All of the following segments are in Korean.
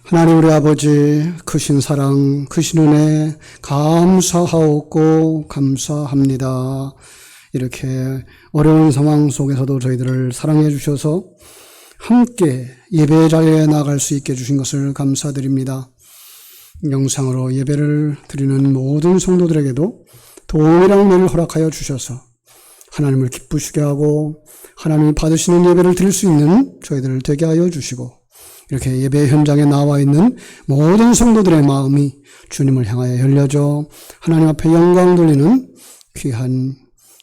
하나님 우리 아버지 크신 사랑, 크신 은혜 감사하옵고 감사합니다. 이렇게 어려운 상황 속에서도 저희들을 사랑해 주셔서 함께 예배 자리에 나갈 수 있게 해주신 것을 감사드립니다. 영상으로 예배를 드리는 모든 성도들에게도 동일한 은혜를 허락하여 주셔서 하나님을 기쁘시게 하고 하나님이 받으시는 예배를 드릴 수 있는 저희들을 되게 하여 주시고, 이렇게 예배 현장에 나와 있는 모든 성도들의 마음이 주님을 향하여 열려져 하나님 앞에 영광 돌리는 귀한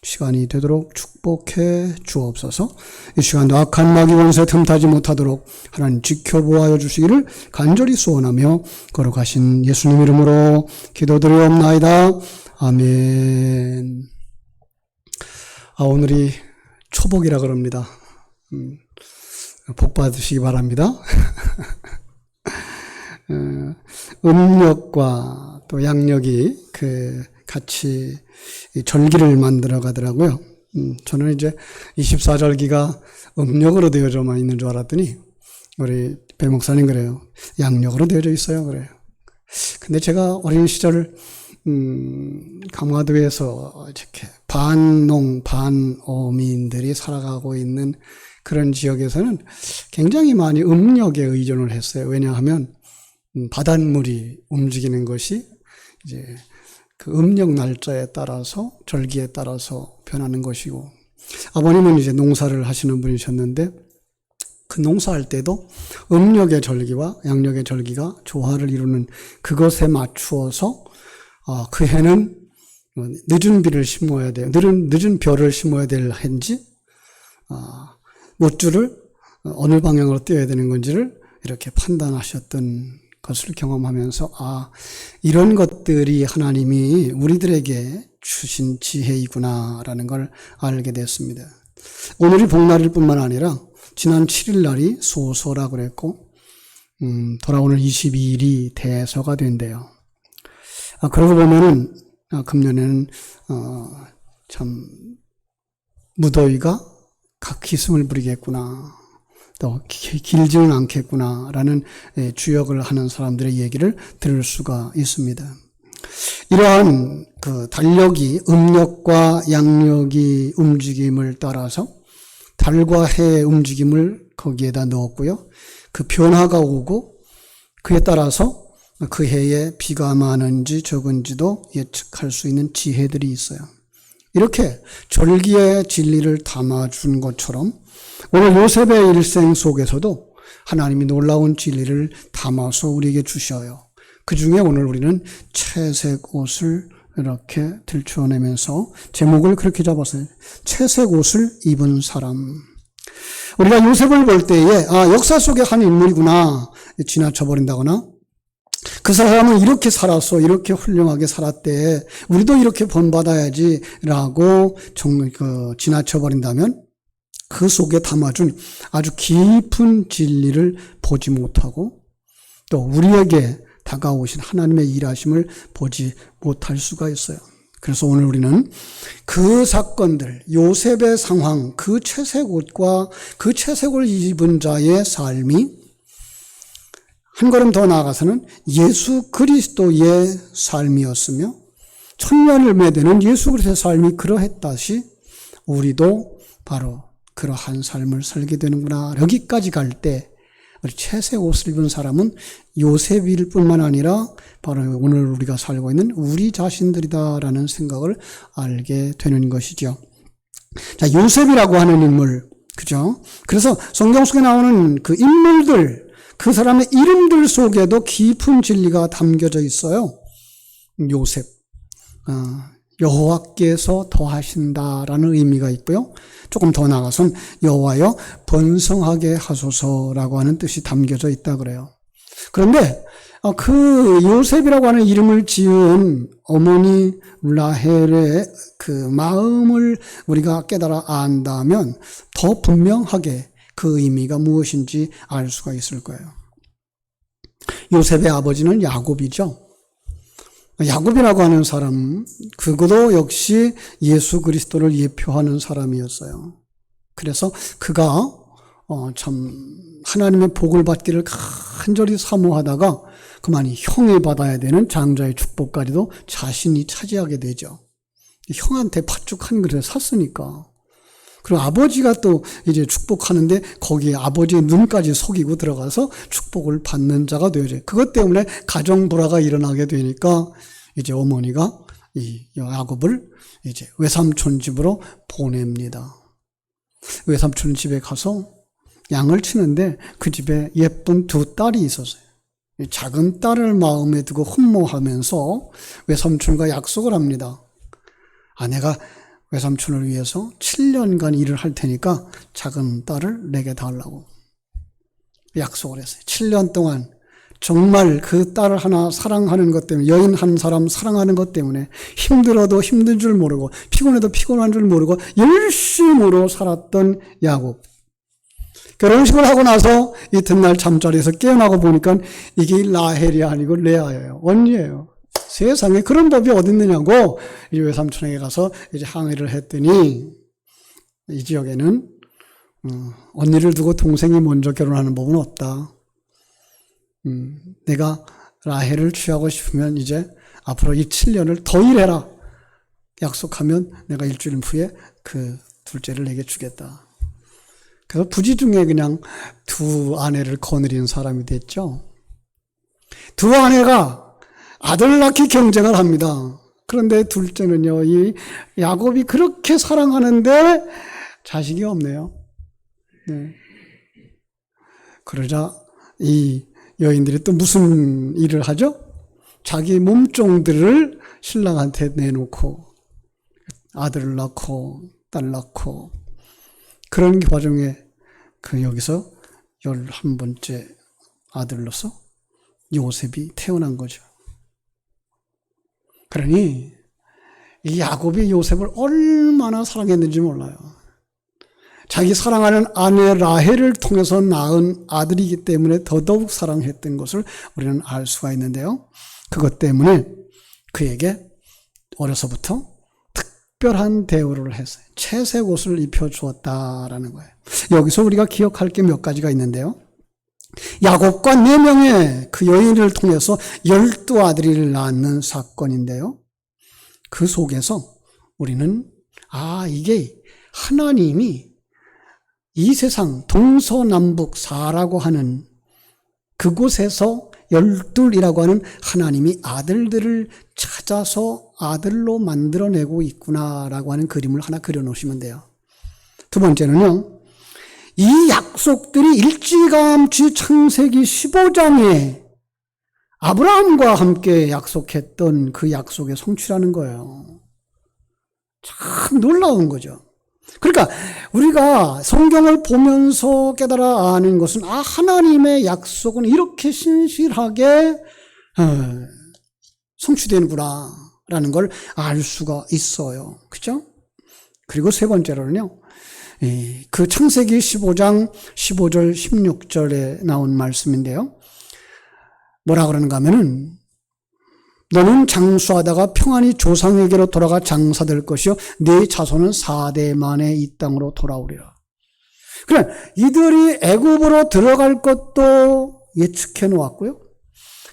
시간이 되도록 축복해 주옵소서. 이 시간도 악한 마귀 원수에 틈타지 못하도록 하나님 지켜보아여 주시기를 간절히 소원하며 거룩하신 예수님 이름으로 기도드리옵나이다. 아멘. 오늘이 초복이라 그럽니다. 복 받으시기 바랍니다. 음력과 또 양력이 같이 절기를 만들어 가더라고요. 저는 이제 24절기가 음력으로 되어져만 있는 줄 알았더니 우리 배 목사님 그래요. 양력으로 되어져 있어요. 그래요. 근데 제가 어린 시절 강화도에서 이렇게 반농 반어민들이 살아가고 있는 그런 지역에서는 굉장히 많이 음력에 의존을 했어요. 왜냐하면 바닷물이 움직이는 것이 이제 그 음력 날짜에 따라서 절기에 따라서 변하는 것이고, 아버님은 이제 농사를 하시는 분이셨는데 그 농사할 때도 음력의 절기와 양력의 절기가 조화를 이루는 그것에 맞추어서 그 해는 늦은 비를 심어야 돼요. 늦은 벼를 심어야 될 해인지 못줄을 어느 방향으로 띄어야 되는 건지를 이렇게 판단하셨던 것을 경험하면서 이런 것들이 하나님이 우리들에게 주신 지혜이구나라는 걸 알게 됐습니다. 오늘이 복날일 뿐만 아니라 지난 7일 날이 소서라고 그랬고 돌아오는 22일이 대서가 된대요. 그러고 보면은 금년에는 참 무더위가 각기승을 부리겠구나, 또 길지는 않겠구나라는 주역을 하는 사람들의 얘기를 들을 수가 있습니다. 이러한 그 달력이 음력과 양력이 움직임을 따라서 달과 해의 움직임을 거기에다 넣었고요. 그 변화가 오고 그에 따라서 그 해에 비가 많은지 적은지도 예측할 수 있는 지혜들이 있어요. 이렇게 절기의 진리를 담아준 것처럼 오늘 요셉의 일생 속에서도 하나님이 놀라운 진리를 담아서 우리에게 주셔요. 그 중에 오늘 우리는 채색 옷을 이렇게 들춰내면서 제목을 그렇게 잡았어요. 채색 옷을 입은 사람. 우리가 요셉을 볼 때에 역사 속의 한 인물이구나 지나쳐버린다거나, 그 사람은 이렇게 살았어, 이렇게 훌륭하게 살았대, 우리도 이렇게 본받아야지 라고 지나쳐버린다면 그 속에 담아준 아주 깊은 진리를 보지 못하고 또 우리에게 다가오신 하나님의 일하심을 보지 못할 수가 있어요. 그래서 오늘 우리는 그 사건들, 요셉의 상황, 그 채색 옷과 그 채색을 입은 자의 삶이 한 걸음 더 나아가서는 예수 그리스도의 삶이었으며 천년을 매대는 예수 그리스도의 삶이 그러했다시 우리도 바로 그러한 삶을 살게 되는구나. 여기까지 갈 때 우리 채색 옷을 입은 사람은 요셉일 뿐만 아니라 바로 오늘 우리가 살고 있는 우리 자신들이다라는 생각을 알게 되는 것이죠. 자, 요셉이라고 하는 인물, 그죠? 그래서 성경 속에 나오는 그 인물들, 그 사람의 이름들 속에도 깊은 진리가 담겨져 있어요. 요셉, 여호와께서 더하신다라는 의미가 있고요. 조금 더 나아가선 여호와여 번성하게 하소서라고 하는 뜻이 담겨져 있다 그래요. 그런데 그 요셉이라고 하는 이름을 지은 어머니 라헬의 그 마음을 우리가 깨달아 안다면 더 분명하게 그 의미가 무엇인지 알 수가 있을 거예요. 요셉의 아버지는 야곱이죠. 야곱이라고 하는 사람, 그것도 역시 예수 그리스도를 예표하는 사람이었어요. 그래서 그가 참 하나님의 복을 받기를 간절히 사모하다가 그만이 형이 받아야 되는 장자의 축복까지도 자신이 차지하게 되죠. 형한테 팥죽 한 그릇 샀으니까. 그리고 아버지가 또 이제 축복하는데 거기에 아버지의 눈까지 속이고 들어가서 축복을 받는 자가 되어져요. 그것 때문에 가정 불화가 일어나게 되니까 이제 어머니가 이 야곱을 이제 외삼촌 집으로 보냅니다. 외삼촌 집에 가서 양을 치는데 그 집에 예쁜 두 딸이 있었어요. 작은 딸을 마음에 두고 흠모하면서 외삼촌과 약속을 합니다. 내가 외삼촌을 위해서 7년간 일을 할 테니까 작은 딸을 내게 달라고 약속을 했어요. 7년 동안 정말 그 딸 하나 사랑하는 것 때문에, 여인 한 사람 사랑하는 것 때문에 힘들어도 힘든 줄 모르고 피곤해도 피곤한 줄 모르고 열심으로 살았던 야곱. 결혼식을 하고 나서 이튿날 잠자리에서 깨어나고 보니까 이게 라헬이 아니고 레아예요. 언니예요. 세상에 그런 법이 어디 있느냐고 이 외삼촌에게 가서 이제 항의를 했더니 이 지역에는 언니를 두고 동생이 먼저 결혼하는 법은 없다. 내가 라헬을 취하고 싶으면 이제 앞으로 이 7년을 더 일해라. 약속하면 내가 일주일 후에 그 둘째를 내게 주겠다. 그래서 부지 중에 그냥 두 아내를 거느린 사람이 됐죠. 두 아내가 아들 낳기 경쟁을 합니다. 그런데 둘째는요, 이 야곱이 그렇게 사랑하는데 자식이 없네요. 네. 그러자 이 여인들이 또 무슨 일을 하죠? 자기 몸종들을 신랑한테 내놓고 아들을 낳고 딸 낳고 그런 과정에 여기서 11번째 아들로서 요셉이 태어난 거죠. 그러니 이 야곱이 요셉을 얼마나 사랑했는지 몰라요. 자기 사랑하는 아내 라헬을 통해서 낳은 아들이기 때문에 더더욱 사랑했던 것을 우리는 알 수가 있는데요. 그것 때문에 그에게 어려서부터 특별한 대우를 했어요. 채색 옷을 입혀주었다라는 거예요. 여기서 우리가 기억할 게 몇 가지가 있는데요. 야곱과 4명의 그 여인을 통해서 12아들을 낳는 사건인데요. 그 속에서 우리는 이게 하나님이 이 세상 동서남북 4라고 하는 그곳에서 12이라고 하는 하나님이 아들들을 찾아서 아들로 만들어내고 있구나라고 하는 그림을 하나 그려놓으시면 돼요. 두 번째는요. 이 약속들이 일찌감치 창세기 15장에 아브라함과 함께 약속했던 그 약속의 성취라는 거예요. 참 놀라운 거죠. 그러니까 우리가 성경을 보면서 깨달아 아는 것은 하나님의 약속은 이렇게 신실하게 성취되는구나 라는 걸 알 수가 있어요. 그죠? 그리고 세 번째로는요. 그 창세기 15장 15절 16절에 나온 말씀인데요. 뭐라 그러는가 하면은 너는 장수하다가 평안히 조상에게로 돌아가 장사될 것이요 네 자손은 4대 만에 이 땅으로 돌아오리라. 그래, 이들이 애굽으로 들어갈 것도 예측해 놓았고요.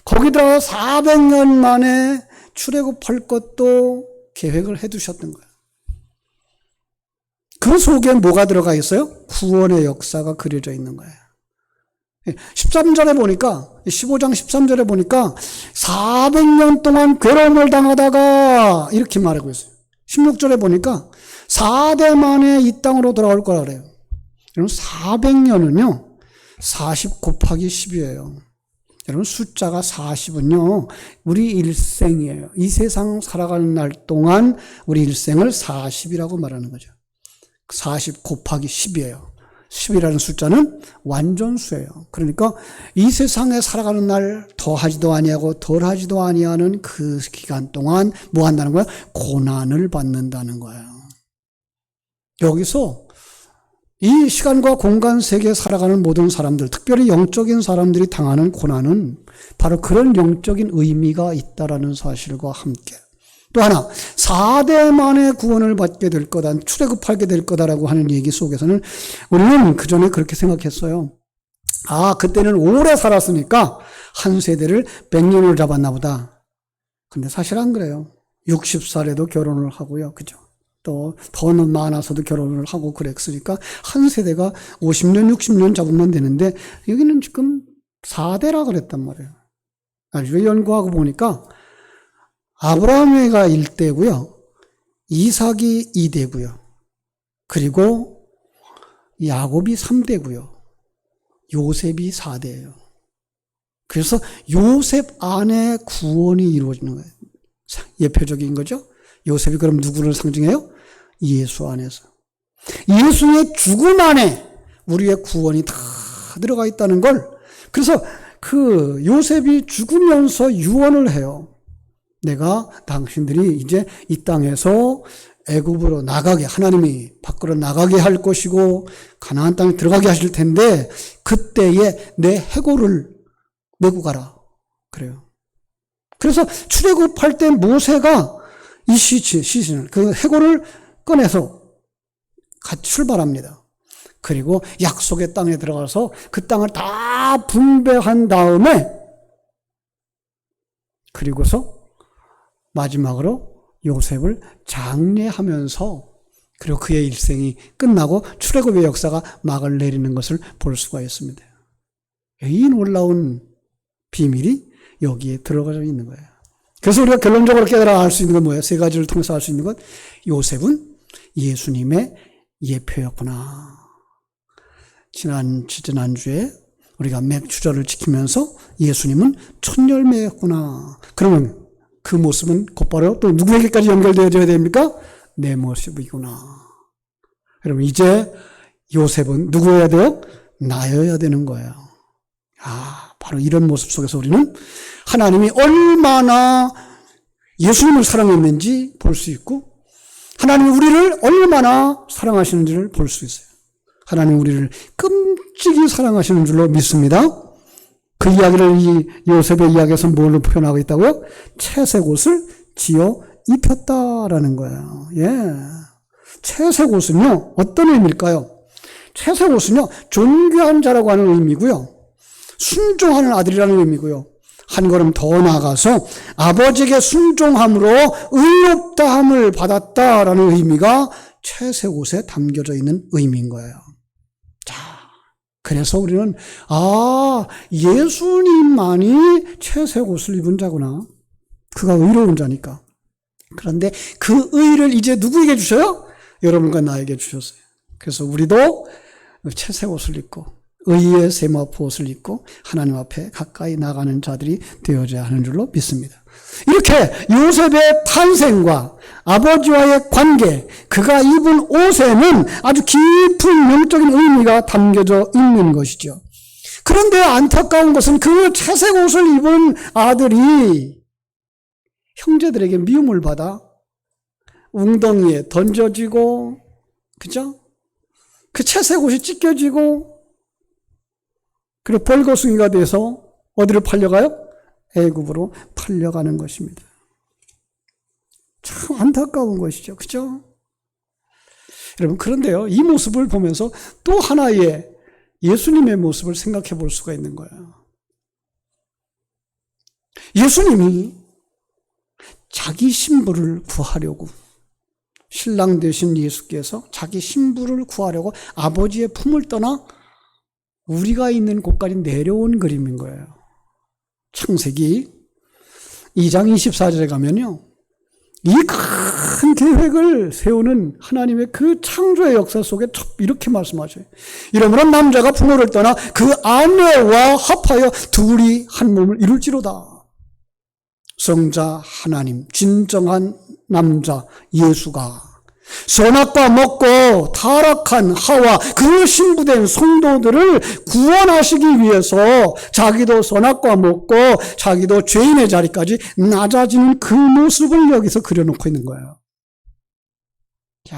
거기다가 400년 만에 출애굽할 것도 계획을 해 두셨던 거예요. 그 속에 뭐가 들어가 있어요? 구원의 역사가 그려져 있는 거예요. 13절에 보니까 15장 13절에 보니까 400년 동안 괴로움을 당하다가 이렇게 말하고 있어요. 16절에 보니까 4대 만에 이 땅으로 돌아올 거라 그래요. 여러분 400년은요 40 곱하기 10이에요. 여러분 숫자가 40은요 우리 일생이에요. 이 세상 살아가는 날 동안 우리 일생을 40이라고 말하는 거죠. 40 곱하기 10이에요. 10이라는 숫자는 완전수예요. 그러니까 이 세상에 살아가는 날 더하지도 아니하고 덜하지도 아니하는 그 기간 동안 뭐 한다는 거야? 고난을 받는다는 거예요. 여기서 이 시간과 공간 세계에 살아가는 모든 사람들, 특별히 영적인 사람들이 당하는 고난은 바로 그런 영적인 의미가 있다라는 사실과 함께 또 하나 4대 만에 구원을 받게 될 거다, 출애굽하게 될 거다라고 하는 얘기 속에서는 우리는 그전에 그렇게 생각했어요. 아, 그때는 오래 살았으니까 한 세대를 100년을 잡았나 보다. 근데 사실 안 그래요. 60살에도 결혼을 하고요. 그죠? 또 더 많아서도 결혼을 하고 그랬으니까 한 세대가 50년, 60년 잡으면 되는데 여기는 지금 4대라 그랬단 말이에요. 나중에 연구하고 보니까 아브라함이가 1대고요. 이삭이 2대고요. 그리고 야곱이 3대고요. 요셉이 4대예요. 그래서 요셉 안에 구원이 이루어지는 거예요. 예표적인 거죠. 요셉이 그럼 누구를 상징해요? 예수 안에서. 예수의 죽음 안에 우리의 구원이 다 들어가 있다는 걸, 그래서 그 요셉이 죽으면서 유언을 해요. 내가 당신들이 이제 이 땅에서 애굽으로 나가게, 하나님이 밖으로 나가게 할 것이고 가나안 땅에 들어가게 하실 텐데 그때에 내 해골을 메고 가라. 그래요. 그래서 출애굽할 때 모세가 이 시신을, 그 해골을 꺼내서 같이 출발합니다. 그리고 약속의 땅에 들어가서 그 땅을 다 분배한 다음에 그리고서 마지막으로 요셉을 장례하면서 그리고 그의 일생이 끝나고 출애굽의 역사가 막을 내리는 것을 볼 수가 있습니다. 이 놀라운 비밀이 여기에 들어가 있는 거예요. 그래서 우리가 결론적으로 깨달아 알 수 있는 건 뭐예요? 세 가지를 통해서 알 수 있는 것. 요셉은 예수님의 예표였구나. 지난주에 우리가 맥주절을 지키면서 예수님은 첫 열매였구나. 그러면 그 모습은 곧바로 또 누구에게까지 연결되어야 됩니까? 내 모습이구나. 여러분, 이제 요셉은 누구여야 돼요? 나여야 되는 거예요. 아, 바로 이런 모습 속에서 우리는 하나님이 얼마나 예수님을 사랑했는지 볼 수 있고, 하나님이 우리를 얼마나 사랑하시는지를 볼 수 있어요. 하나님 우리를 끔찍이 사랑하시는 줄로 믿습니다. 그 이야기를 이 요셉의 이야기에서 뭘로 표현하고 있다고요? 채색 옷을 지어 입혔다라는 거예요. 예. 채색 옷은요, 어떤 의미일까요? 채색 옷은요, 존귀한 자라고 하는 의미고요. 순종하는 아들이라는 의미고요. 한 걸음 더 나아가서 아버지에게 순종함으로 의롭다함을 받았다라는 의미가 채색 옷에 담겨져 있는 의미인 거예요. 자, 그래서 우리는 예수님만이 채색 옷을 입은 자구나. 그가 의로운 자니까. 그런데 그 의를 이제 누구에게 주셔요? 여러분과 나에게 주셨어요. 그래서 우리도 채색 옷을 입고 의의 세마포 옷을 입고 하나님 앞에 가까이 나가는 자들이 되어져야 하는 줄로 믿습니다. 이렇게 요셉의 탄생과 아버지와의 관계, 그가 입은 옷에는 아주 깊은 영적인 의미가 담겨져 있는 것이죠. 그런데 안타까운 것은 그 채색 옷을 입은 아들이 형제들에게 미움을 받아 웅덩이에 던져지고, 그죠? 그 채색 옷이 찢겨지고, 그리고 벌거숭이가 돼서 어디로 팔려가요? 애굽으로 팔려가는 것입니다. 참 안타까운 것이죠. 그죠? 여러분, 그런데요, 이 모습을 보면서 또 하나의 예수님의 모습을 생각해 볼 수가 있는 거예요. 예수님이 자기 신부를 구하려고, 신랑 되신 예수께서 자기 신부를 구하려고 아버지의 품을 떠나 우리가 있는 곳까지 내려온 그림인 거예요. 창세기 2장 24절에 가면요, 이 큰 계획을 세우는 하나님의 그 창조의 역사 속에 이렇게 말씀하셔요. 이러므로 남자가 부모를 떠나 그 아내와 합하여 둘이 한 몸을 이룰지로다. 성자 하나님, 진정한 남자 예수가 선악과 먹고 타락한 하와 그 신부된 성도들을 구원하시기 위해서 자기도 선악과 먹고 자기도 죄인의 자리까지 낮아지는 그 모습을 여기서 그려놓고 있는 거예요. 자,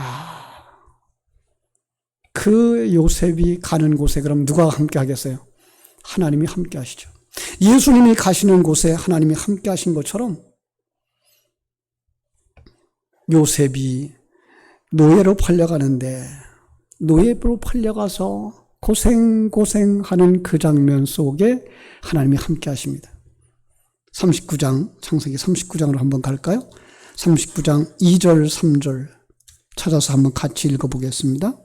그 요셉이 가는 곳에 그럼 누가 함께 하겠어요? 하나님이 함께 하시죠. 예수님이 가시는 곳에 하나님이 함께 하신 것처럼 요셉이 노예로 팔려가는데 노예로 팔려가서 고생하는 그 장면 속에 하나님이 함께 하십니다. 39장, 창세기 39장으로 한번 갈까요? 39장 2절, 3절 찾아서 한번 같이 읽어보겠습니다.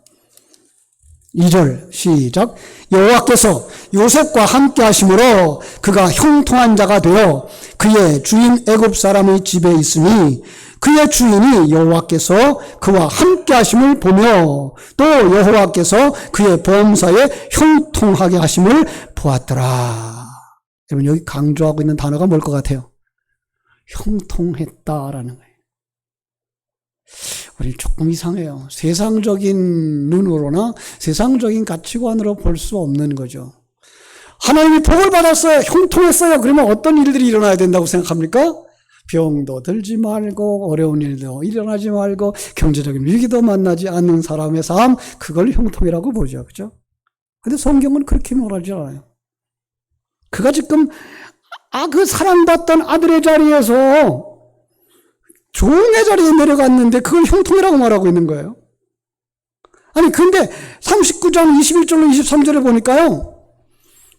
2절 시작. 여호와께서 요셉과 함께 하심으로 그가 형통한 자가 되어 그의 주인 애굽 사람의 집에 있으니 그의 주인이 여호와께서 그와 함께 하심을 보며 또 여호와께서 그의 범사에 형통하게 하심을 보았더라. 여러분 여기 강조하고 있는 단어가 뭘 것 같아요? 형통했다라는 거예요. 우리 조금 이상해요. 세상적인 눈으로나 세상적인 가치관으로 볼 수 없는 거죠. 하나님이 복을 받았어요. 형통했어요. 그러면 어떤 일들이 일어나야 된다고 생각합니까? 병도 들지 말고 어려운 일도 일어나지 말고 경제적인 위기도 만나지 않는 사람의 삶, 그걸 형통이라고 보죠. 그죠? 근데 성경은 그렇게 말하지 않아요. 그가 지금 그 사랑받던 아들의 자리에서 종의 자리에 내려갔는데 그걸 형통이라고 말하고 있는 거예요. 아니 근데 39장 21절로 23절에 보니까요,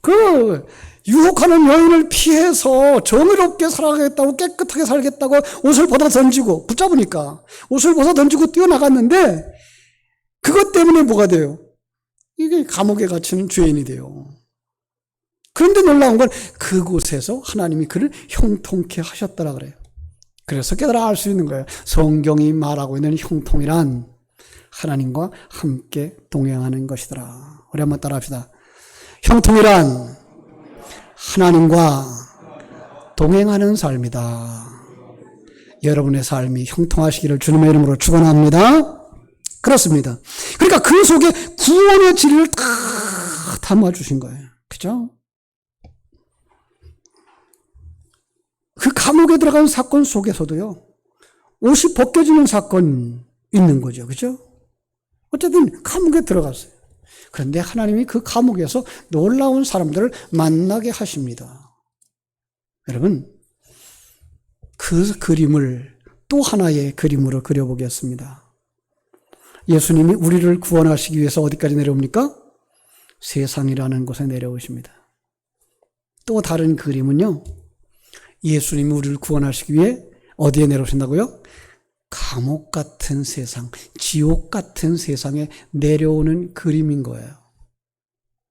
그 유혹하는 여인을 피해서 정의롭게 살아가겠다고, 깨끗하게 살겠다고 옷을 벗어 던지고, 붙잡으니까 옷을 벗어 던지고 뛰어나갔는데 그것 때문에 뭐가 돼요? 이게 감옥에 갇히는 죄인이 돼요. 그런데 놀라운 건 그곳에서 하나님이 그를 형통케 하셨더라 그래요. 그래서 깨달아 알 수 있는 거예요. 성경이 말하고 있는 형통이란 하나님과 함께 동행하는 것이더라. 우리 한번 따라 합시다. 형통이란 하나님과 동행하는 삶이다. 여러분의 삶이 형통하시기를 주님의 이름으로 축원합니다. 그렇습니다. 그러니까 그 속에 구원의 진리를 다 담아주신 거예요. 그죠? 그 감옥에 들어간 사건 속에서도요, 옷이 벗겨지는 사건이 있는 거죠. 그죠? 어쨌든 감옥에 들어갔어요. 그런데 하나님이 그 감옥에서 놀라운 사람들을 만나게 하십니다. 여러분, 그 그림을 또 하나의 그림으로 그려보겠습니다. 예수님이 우리를 구원하시기 위해서 어디까지 내려옵니까? 세상이라는 곳에 내려오십니다. 또 다른 그림은요, 예수님이 우리를 구원하시기 위해 어디에 내려오신다고요? 감옥 같은 세상, 지옥 같은 세상에 내려오는 그림인 거예요.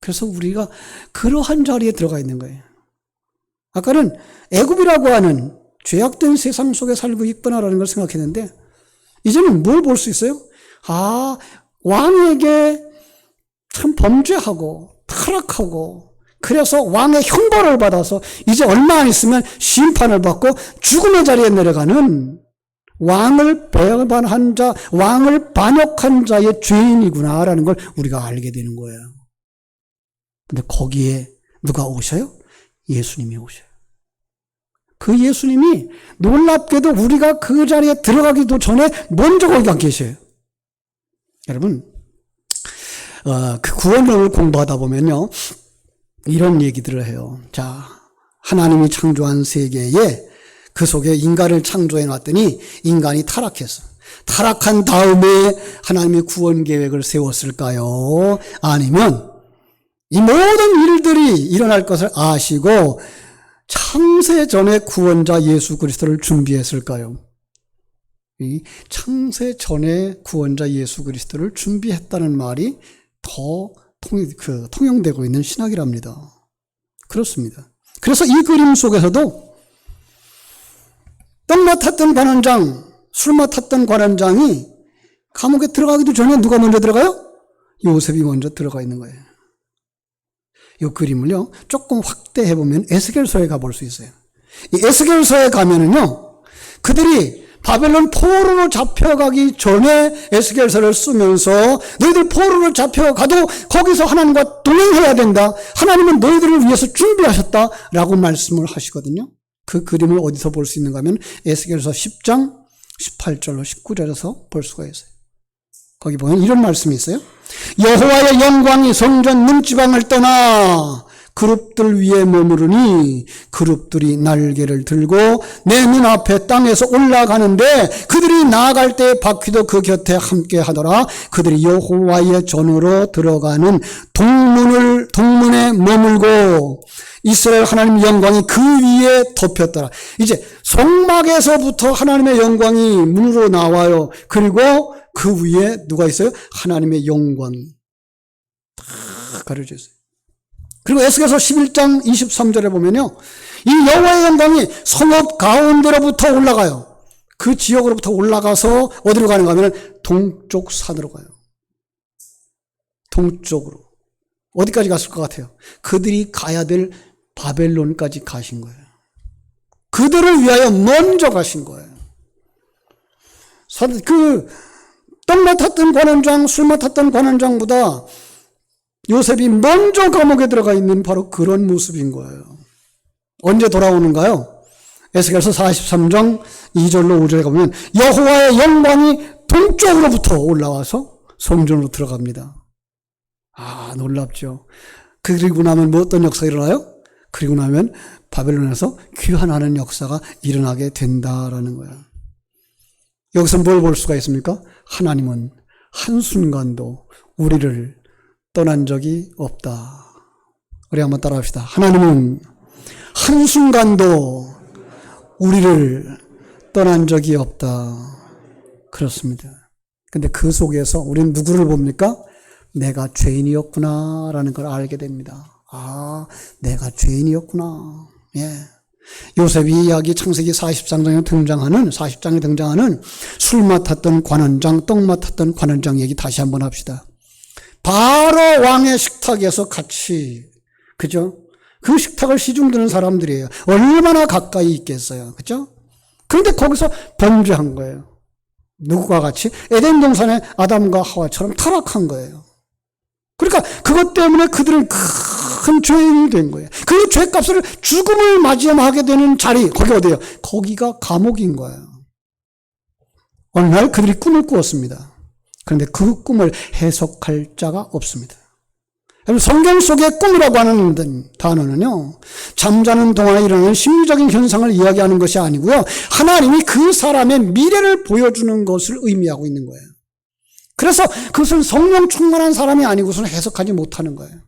그래서 우리가 그러한 자리에 들어가 있는 거예요. 아까는 애굽이라고 하는 죄악된 세상 속에 살고 있구나라는 걸 생각했는데, 이제는 뭘 볼 수 있어요? 왕에게 참 범죄하고 타락하고, 그래서 왕의 형벌을 받아서 이제 얼마 안 있으면 심판을 받고 죽음의 자리에 내려가는 왕을 배반한 자, 왕을 반역한 자의 죄인이구나라는 걸 우리가 알게 되는 거예요. 근데 거기에 누가 오셔요? 예수님이 오셔요. 그 예수님이 놀랍게도 우리가 그 자리에 들어가기도 전에 먼저 거기 안 계셔요. 여러분, 그 구원론을 공부하다 보면요, 이런 얘기들을 해요. 자, 하나님이 창조한 세계에 그 속에 인간을 창조해 놨더니 인간이 타락했어. 타락한 다음에 하나님이 구원 계획을 세웠을까요? 아니면 이 모든 일들이 일어날 것을 아시고 창세 전에 구원자 예수 그리스도를 준비했을까요? 이 창세 전에 구원자 예수 그리스도를 준비했다는 말이 더 통용되고 있는 신학이랍니다. 그렇습니다. 그래서 이 그림 속에서도 떡 맡았던 관원장, 술 맡았던 관원장이 감옥에 들어가기도 전에 누가 먼저 들어가요? 요셉이 먼저 들어가 있는 거예요. 이 그림을요, 조금 확대해보면 에스겔서에 가볼 수 있어요. 이 에스겔서에 가면은요, 그들이 바벨론 포로로 잡혀가기 전에 에스겔서를 쓰면서 너희들 포로로 잡혀가도 거기서 하나님과 동행해야 된다. 하나님은 너희들을 위해서 준비하셨다라고 말씀을 하시거든요. 그 그림을 어디서 볼 수 있는가 하면 에스겔서 10장 18절로 19절에서 볼 수가 있어요. 거기 보면 이런 말씀이 있어요. 여호와의 영광이 성전 문지방을 떠나 그룹들 위에 머무르니 그룹들이 날개를 들고 내 눈앞에 땅에서 올라가는데 그들이 나아갈 때 바퀴도 그 곁에 함께 하더라. 그들이 여호와의 전으로 들어가는 동문에 머물고 이스라엘 하나님 영광이 그 위에 덮였더라. 이제 성막에서부터 하나님의 영광이 문으로 나와요. 그리고 그 위에 누가 있어요? 하나님의 영광이 다 가려져 있어요. 그리고 에스겔서 11장 23절에 보면요, 이 여호와의 영광이 성읍 가운데로부터 올라가요. 그 지역으로부터 올라가서 어디로 가는가 하면 동쪽 산으로 가요. 동쪽으로. 어디까지 갔을 것 같아요? 그들이 가야 될 바벨론까지 가신 거예요. 그들을 위하여 먼저 가신 거예요. 떡 맡았던 관원장, 술 맡았던 관원장보다 요셉이 먼저 감옥에 들어가 있는 바로 그런 모습인 거예요. 언제 돌아오는가요? 에스겔서 43장 2절로 5절에 가보면 여호와의 영광이 동쪽으로부터 올라와서 성전으로 들어갑니다. 아, 놀랍죠. 그리고 나면 뭐 어떤 역사가 일어나요? 그리고 나면 바벨론에서 귀환하는 역사가 일어나게 된다라는 거예요. 여기서 뭘 볼 수가 있습니까? 하나님은 한순간도 우리를 떠난 적이 없다. 우리 한번 따라합시다. 하나님은 한순간도 우리를 떠난 적이 없다. 그렇습니다. 근데 그 속에서 우리는 누구를 봅니까? 내가 죄인이었구나라는 걸 알게 됩니다. 아, 내가 죄인이었구나. 예. 요셉이 이야기 창세기 40장에 등장하는 술 맡았던 관원장, 떡 맡았던 관원장 얘기 다시 한번 합시다. 바로 왕의 식탁에서 같이, 그죠? 그 식탁을 시중드는 사람들이에요. 얼마나 가까이 있겠어요. 그죠? 그런데 거기서 범죄한 거예요. 누구와 같이? 에덴 동산의 아담과 하와처럼 타락한 거예요. 그러니까 그것 때문에 그들은 큰 죄인이 된 거예요. 그 죄값을 죽음을 맞이하게 되는 자리, 거기 어디예요? 거기가 감옥인 거예요. 어느 날 그들이 꿈을 꾸었습니다. 그런데 그 꿈을 해석할 자가 없습니다. 성경 속의 꿈이라고 하는 단어는요, 잠자는 동안에 일어나는 심리적인 현상을 이야기하는 것이 아니고요, 하나님이 그 사람의 미래를 보여주는 것을 의미하고 있는 거예요. 그래서 그것은 성령 충만한 사람이 아니고서는 해석하지 못하는 거예요.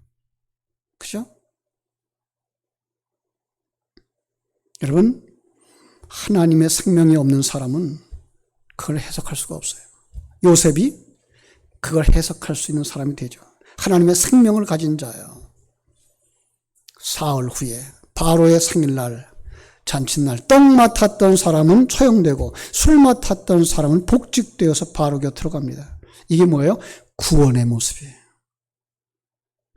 그죠? 여러분, 하나님의 생명이 없는 사람은 그걸 해석할 수가 없어요. 요셉이 그걸 해석할 수 있는 사람이 되죠. 하나님의 생명을 가진 자예요. 사흘 후에 바로의 생일날, 잔칫날, 떡 맡았던 사람은 처형되고 술 맡았던 사람은 복직되어서 바로 곁으로 갑니다. 이게 뭐예요? 구원의 모습이에요.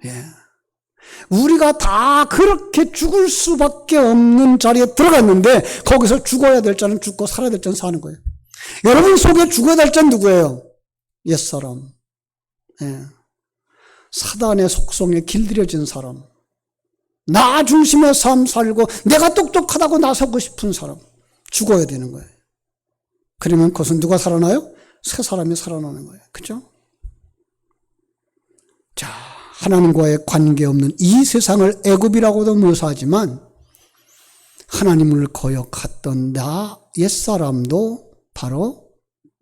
예. 우리가 다 그렇게 죽을 수밖에 없는 자리에 들어갔는데 거기서 죽어야 될 자는 죽고 살아야 될 자는 사는 거예요. 여러분 속에 죽어야 될 자는 누구예요? 옛사람. 예. 사단의 속성에 길들여진 사람. 나 중심의 삶 살고 내가 똑똑하다고 나서고 싶은 사람. 죽어야 되는 거예요. 그러면 그것은 누가 살아나요? 새 사람이 살아나는 거예요. 그죠? 자, 하나님과의 관계없는 이 세상을 애굽이라고도 묘사하지만 하나님을 거역했던 나 옛사람도 바로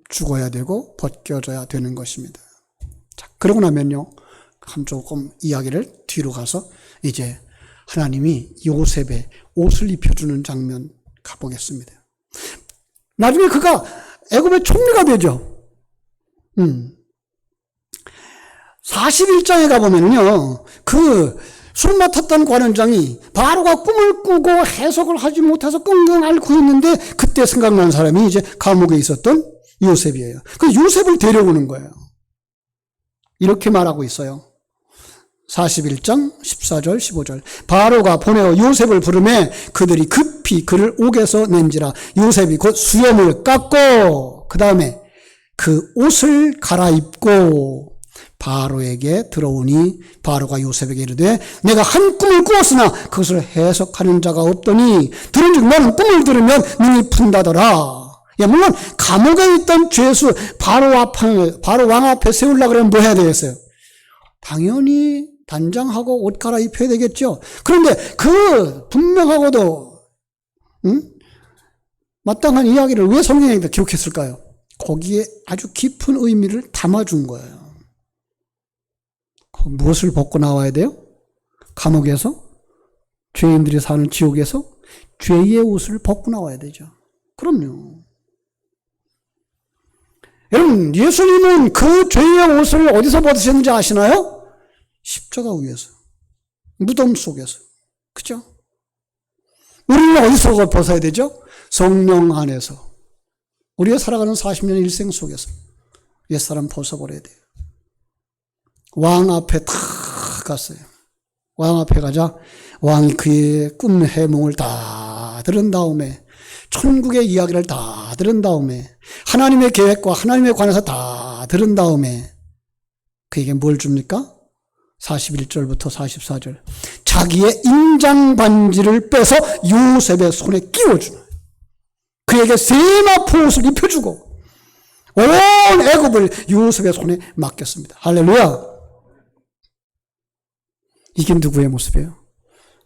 죽어야 되고 벗겨져야 되는 것입니다. 자, 그러고 나면요, 조금 이야기를 뒤로 가서 이제 하나님이 요셉의 옷을 입혀주는 장면 가보겠습니다. 나중에 그가 애굽의 총리가 되죠. 41장에 가보면요, 그 술 맡았던 관원장이 바로가 꿈을 꾸고 해석을 하지 못해서 끙끙 앓고 있는데 그때 생각나는 사람이 이제 감옥에 있었던 요셉이에요. 그 요셉을 데려오는 거예요. 이렇게 말하고 있어요. 41장 14절 15절 바로가 보내어 요셉을 부르매 그들이 급히 그를 옥에서 낸지라. 요셉이 곧 수염을 깎고 그 다음에 그 옷을 갈아입고 바로에게 들어오니 바로가 요셉에게 이르되 내가 한 꿈을 꾸었으나 그것을 해석하는 자가 없더니 들은즉 너는 꿈을 들으면 눈이 푼다더라. 예, 물론 감옥에 있던 죄수 바로 왕 앞에 세우려고 그러면 뭐 해야 되겠어요? 당연히 단장하고 옷 갈아입혀야 되겠죠. 그런데 그 분명하고도 마땅한 이야기를 왜 성경에 기록했을까요? 거기에 아주 깊은 의미를 담아준 거예요. 무엇을 벗고 나와야 돼요? 감옥에서? 죄인들이 사는 지옥에서? 죄의 옷을 벗고 나와야 되죠. 그럼요. 여러분, 예수님은 그 죄의 옷을 어디서 벗으셨는지 아시나요? 십자가 위에서. 무덤 속에서. 그죠? 우리는 어디서 벗어야 되죠? 성령 안에서. 우리가 살아가는 40년 일생 속에서 옛사람 벗어버려야 돼요. 왕 앞에 다 갔어요. 왕 앞에 가자 왕이 그의 꿈 해몽을 다 들은 다음에 천국의 이야기를 다 들은 다음에 하나님의 계획과 하나님에 관해서 다 들은 다음에 그에게 뭘 줍니까? 41절부터 44절 자기의 인장 반지를 빼서 요셉의 손에 끼워주는 그에게 세마포 옷을 입혀주고 온 애굽을 요셉의 손에 맡겼습니다. 할렐루야. 이게 누구의 모습이에요?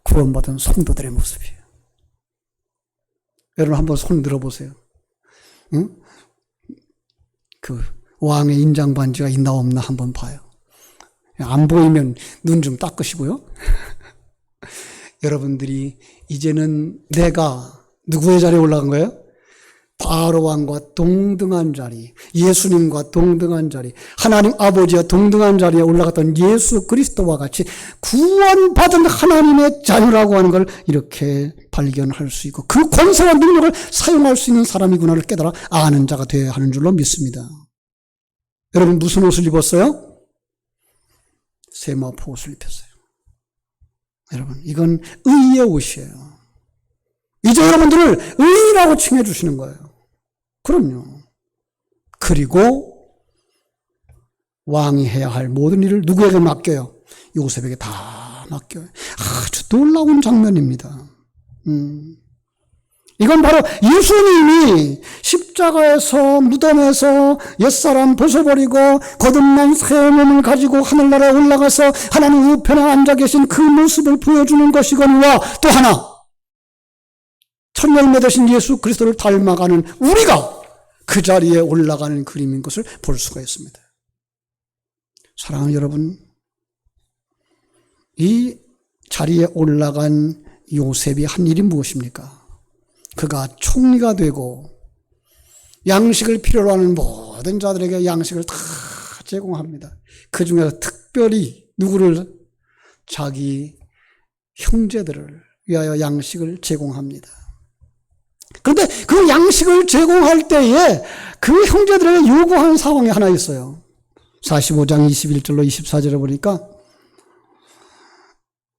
구원받은 성도들의 모습이에요. 여러분 한번 손 들어보세요. 응? 그 왕의 인장 반지가 있나 없나 한번 봐요. 안 보이면 눈 좀 닦으시고요. 여러분들이 이제는 내가 누구의 자리에 올라간 거예요? 바로 왕과 동등한 자리, 예수님과 동등한 자리, 하나님 아버지와 동등한 자리에 올라갔던 예수 그리스도와 같이 구원받은 하나님의 자녀라고 하는 걸 이렇게 발견할 수 있고 그 권세와 능력을 사용할 수 있는 사람이구나를 깨달아 아는 자가 되어야 하는 줄로 믿습니다. 여러분 무슨 옷을 입었어요? 세마포 옷을 입혔어요. 여러분 이건 의의 옷이에요. 이제 여러분들을 의인이라고 칭해 주시는 거예요. 그럼요. 그리고 왕이 해야 할 모든 일을 누구에게 맡겨요? 요셉에게 다 맡겨요. 아주 놀라운 장면입니다. 이건 바로 예수님이 십자가에서 무덤에서 옛사람 벗어버리고 거듭난 새 몸을 가지고 하늘나라에 올라가서 하나님 우편에 앉아 계신 그 모습을 보여주는 것이거니와 또 하나 첫 열매 되신 예수 그리스도를 닮아가는 우리가 그 자리에 올라가는 그림인 것을 볼 수가 있습니다. 사랑하는 여러분, 이 자리에 올라간 요셉이 한 일이 무엇입니까? 그가 총리가 되고 양식을 필요로 하는 모든 자들에게 양식을 다 제공합니다. 그 중에서 특별히 누구를? 자기 형제들을 위하여 양식을 제공합니다. 그런데 그 양식을 제공할 때에 그 형제들에게 요구하는 상황이 하나 있어요. 45장 21절로 24절에 보니까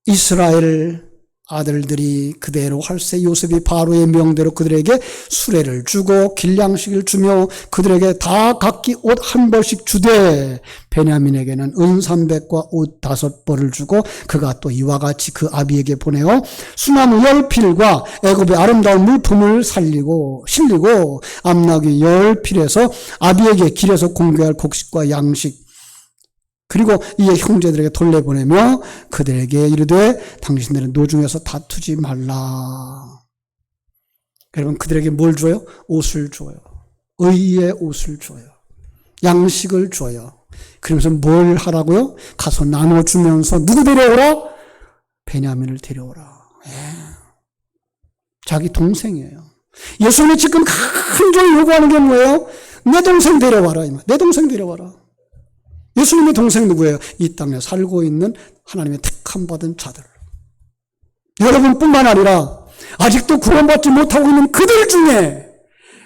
이스라엘 아들들이 그대로 할세 요셉이 바로의 명대로 그들에게 수레를 주고 길양식을 주며 그들에게 다 각기 옷 한 벌씩 주되 베냐민에게는 은 300과 옷 5벌을 주고 그가 또 이와 같이 그 아비에게 보내어 수나무 10필과 애굽의 아름다운 물품을 실리고 암나귀 10필에서 아비에게 길에서 공개할 곡식과 양식 그리고 이의 형제들에게 돌려보내며 그들에게 이르되 당신들은 노중에서 다투지 말라. 여러분 그들에게 뭘 줘요? 옷을 줘요. 의의 옷을 줘요. 양식을 줘요. 그러면서 뭘 하라고요? 가서 나눠주면서 누구 데려오라? 베냐민을 데려오라. 자기 동생이에요. 예수님이 지금 간절히 요구하는 게 뭐예요? 내 동생 데려와라. 내 동생 데려와라. 예수님의 동생 누구예요? 이 땅에 살고 있는 하나님의 택함 받은 자들. 여러분뿐만 아니라 아직도 구원받지 못하고 있는 그들 중에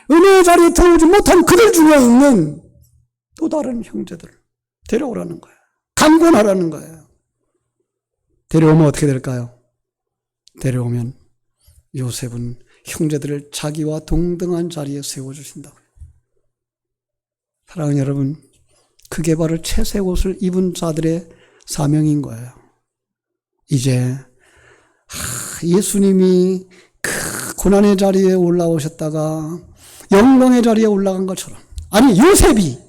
은혜의 자리에 들어오지 못한 그들 중에 있는 또 다른 형제들을 데려오라는 거예요. 강권하라는 거예요. 데려오면 어떻게 될까요? 데려오면 요셉은 형제들을 자기와 동등한 자리에 세워주신다고요. 사랑하는 여러분, 그게 바로 채색 옷을 입은 자들의 사명인 거예요. 이제 예수님이 그 고난의 자리에 올라오셨다가 영광의 자리에 올라간 것처럼 아니 요셉이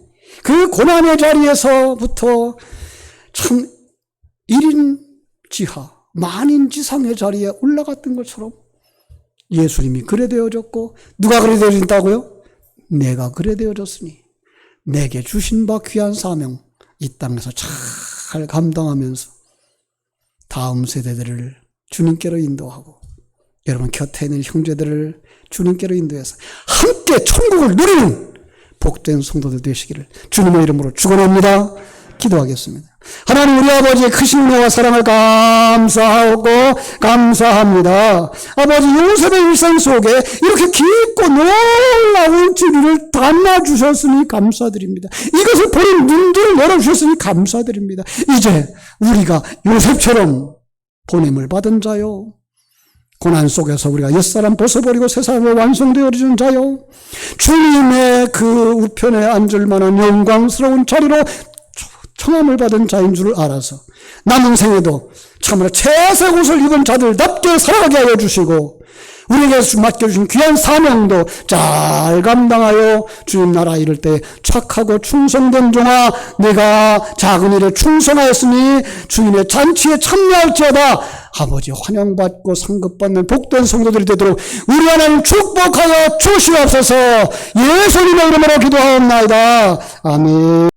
그 고난의 자리에서부터 참 1인 지하, 만인 지상의 자리에 올라갔던 것처럼 예수님이 그래 되어졌고, 누가 그래 되어진다고요? 내가 그래 되어졌으니 내게 주신 바 귀한 사명 이 땅에서 잘 감당하면서 다음 세대들을 주님께로 인도하고 여러분 곁에 있는 형제들을 주님께로 인도해서 함께 천국을 누리는 복된 성도들 되시기를 주님의 이름으로 축원합니다. 기도하겠습니다. 하나님, 우리 아버지의 크신 은혜와 사랑을 감사하고 감사합니다. 아버지, 요셉의 일상 속에 이렇게 깊고 놀라운 진리를 담아주셨으니 감사드립니다. 이것을 보는 눈들을 열어주셨으니 감사드립니다. 이제 우리가 요셉처럼 보냄을 받은 자요, 고난 속에서 우리가 옛사람 벗어버리고 새사람으로 완성되어지는 자요, 주님의 그 우편에 앉을 만한 영광스러운 자리로 청함을 받은 자인 줄을 알아서 남은 생에도 참으로 채색 옷을 입은 자들답게 살아가게 하여 주시고, 우리에게 맡겨주신 귀한 사명도 잘 감당하여 주님 나라 이룰 때 착하고 충성된 종아, 내가 작은 일에 충성하였으니 주님의 잔치에 참여할지어다 아버지 환영받고 상급받는 복된 성도들이 되도록 우리 하나님 축복하여 주시옵소서. 예수님의 이름으로 기도하옵나이다. 아멘.